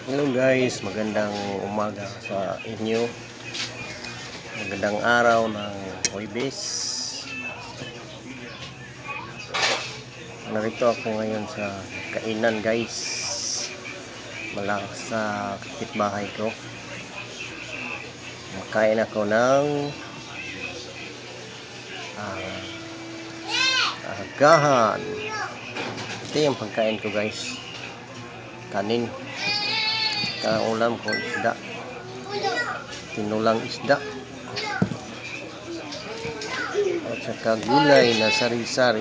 Hello guys, magandang umaga sa inyo. Magandang araw ng Huwebes. Narito ako ngayon sa kainan guys. Malakas sa kapitbahay ko. Makain ako ng agahan. Ito yung pagkain ko guys. Kanin. Ulam ko isda, tinulang isda at saka gulay na sari-sari.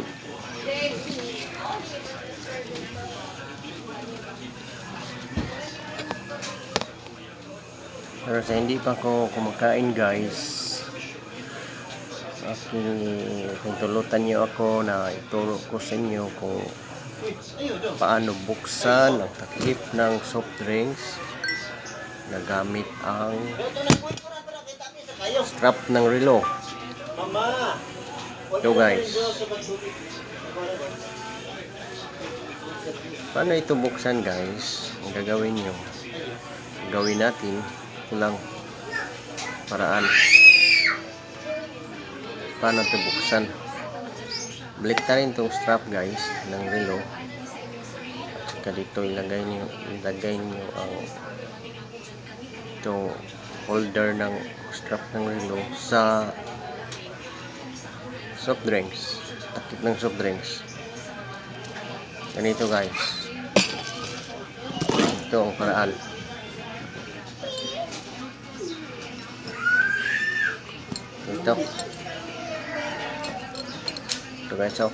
Pero sa hindi pa ako kumakain guys, tulutan niyo ako na ituro ko sa inyo kung paano buksan ang takip ng soft drinks na gamit ang strap ng relo. So guys, paano ito buksan guys? Ang gagawin nyo, gawin natin ito lang paraan paano ito buksan. Baliktarin itong strap guys ng relo at saka dito ilagay nyo ang itong holder ng strap ng relo sa soft drinks, takip ng soft drinks. Ganito guys, ito ang paraan. Ito guys, so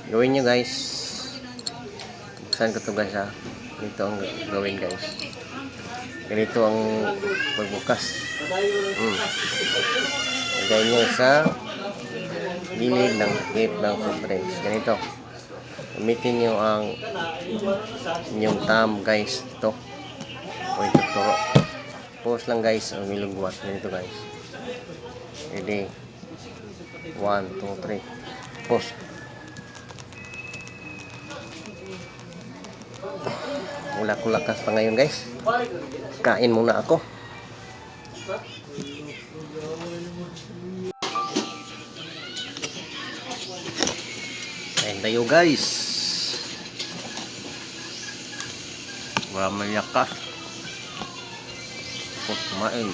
gawin nyo guys, buksan ko to guys ha. Ito ang gawin guys, ganito ang pagbukas. Lagay nyo sa gilid ng takip ng soft drinks. Ganito, gamitin nyo ang inyong thumb guys. Ito o ito turo, pause lang guys ang milugwat. Ganito guys, ready, 1, 2, 3, pause. Wala ko lakas pa ngayon guys, kain muna ako. Kain tayo guys, wala malakas kung kumain.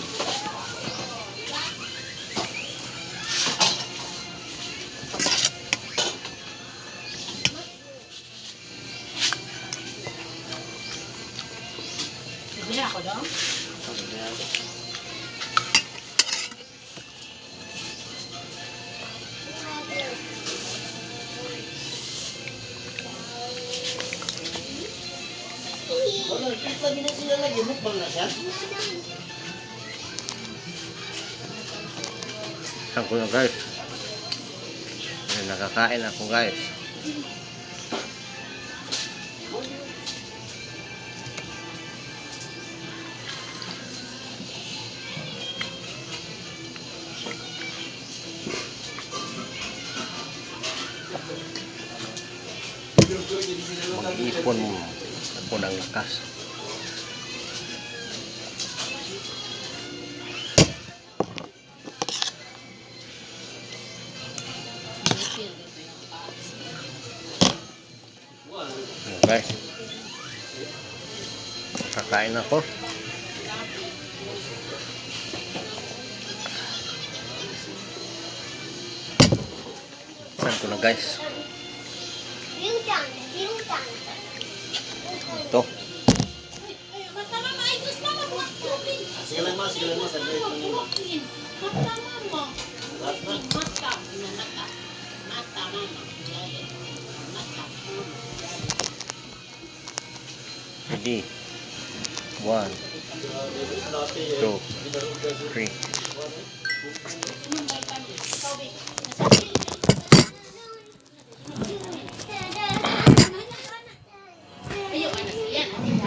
Ako dong? Lagi na sila lagi, mukbang na siya. Ako na guys, nakakain ako guys. Mag-ipon ako ng lakas. Guys, kakain ako. Saan ko na guys? Ito. Sige lang mas, Ready, 1, 2, 3.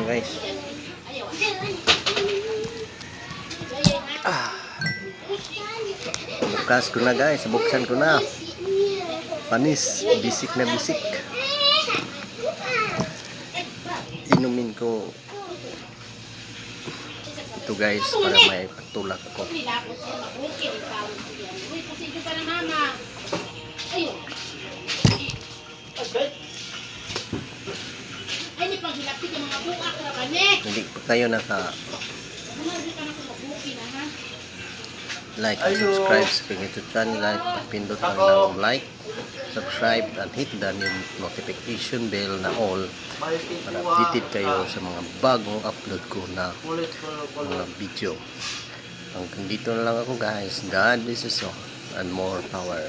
Guys, Bukas ko na guys, buksan ko na. Panis, bisik na bisik. Inumin ko ito guys para may patulak ko. Hindi pa kayo like and subscribe sa aking YouTube channel, like, pindot lang ng like, subscribe at hit the notification bell na all para updated kayo sa mga bagong upload ko na mga video. Hanggang dito na lang ako guys. God bless us all and more power.